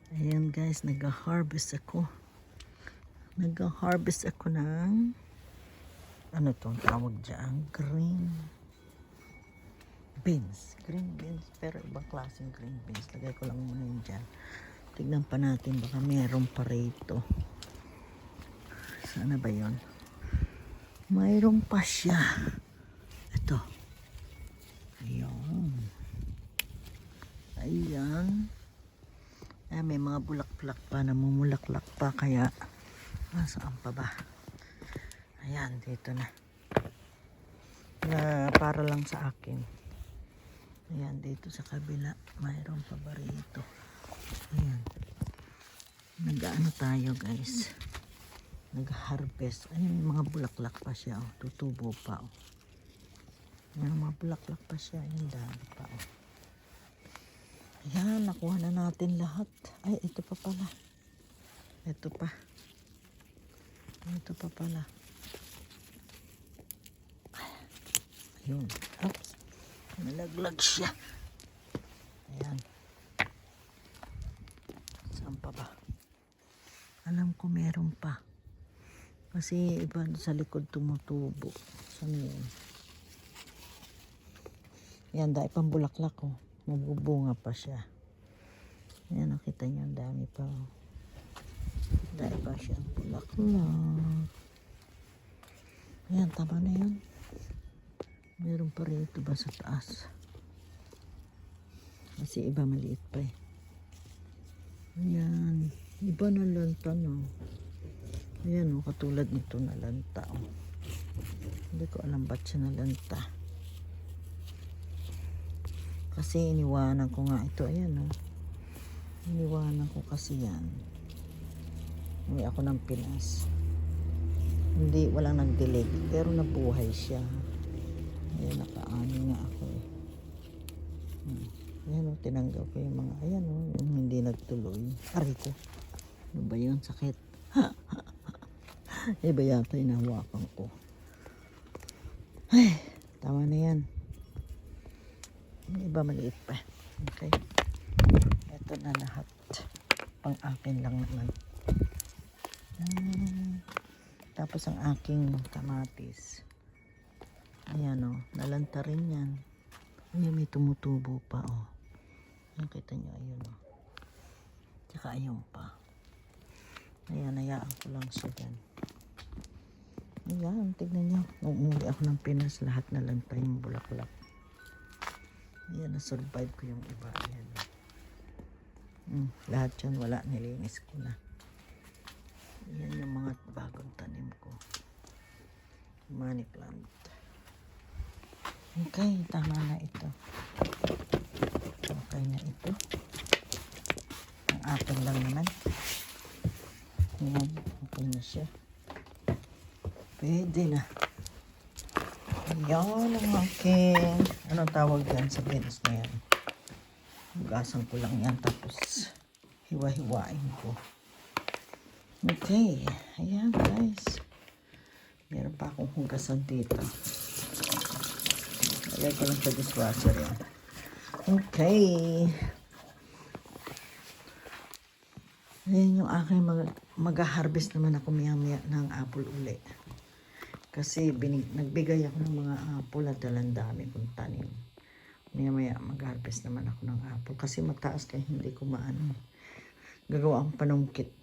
Ayan guys, nag-harvest ako. Nag-harvest ako ng ano tong tawag dyan? Green beans. Green beans, pero ibang klaseng green beans. Lagay ko lang muna yun dyan. Tignan pa natin, baka meron pa rito. Sana ba yun? Mayroon pa siya. Ito. Ayan. Ayan. Ay, may mga bulak-bulak pa, namumulaklak pa, kaya saan pa ba? Ayan, dito na. Para lang sa akin. Ayan, dito sa kabila, mayroon pa ba rito? Ayan. Nag-ano tayo guys. Nag-harvest. Ayan, mga bulaklak pa siya. Oh. Tutubo pa. Oh. Ayan, mga bulaklak pa siya. Ayan, dami pa. Oh. Ayan, nakuha na natin lahat. Ay, ito pa pala. Ito pa. Ito pa pala. Ayun. Oops. Nalaglag siya. Ayan. Saan pa ba? Alam ko meron pa. Kasi iba sa likod tumutubo. Saan yun? Ayan, dahil pang bulaklak ko. Oh. Mabubunga pa siya. Ayan, nakita niyo, ang dami pa. Dahil pa siya bulaklak. Ayan, tama na yun. Meron pa rito ba sa taas? Kasi iba maliit pa eh. Ayan. Iba na lanta no. Ayan o, katulad nito na lanta o. Hindi ko alam ba't siya na lanta. Kasi iniwanan ko nga ito. Ayan o. Iniwanan ko kasi yan. Uwi ako ng Pinas. Hindi, walang nag-delay. Pero nabuhay siya. Ayan, nakaano nga ako eh. Ayan o, tinanggal ko yung mga, ayan o, yung hindi nagtuloy. Aray ko. Ano ba yun? Sakit. Iba yata inahawakan ko. Ay, tama na yan. Iba maliit pa. Okay. Ito na lahat. Pang akin lang naman. Tapos ang aking kamatis. Ayan o, nalanta rin yan. Ayan, may tumutubo pa o. Nakita nyo, ayun o. Tsaka ayun pa. Ayan, hayaan ko lang siya dyan. Ayan, tignan nyo. Nung umuwi ako ng Pinas, lahat na lanta yung bulaklak. Ayan, na-survive ko yung iba. Ayan. Lahat yan, wala. Nilinis ko na. Ayan yung mga bagong tanim ko. Money plant. Okay, tama na ito. Okay na ito. Ang akin lang naman. Ayan, okay na siya. Pwede na. Ayan ang aking, anong tawag yan sa beans na yan? Hugasan ko lang yan, tapos hiwa-hiwain ko. Okay, ayan guys. Meron pa akong hugasan dito. Lagay ko lang sa dishwasher yan. Okay. Ayan yung aking mag-harvest naman ako maya-maya ng apple uli. Kasi nagbigay ako ng mga apple at dami kong tanim. Maya-maya mag-harvest naman ako ng apple. Kasi mataas kaya hindi ko maano. Gagawa akong panungkit.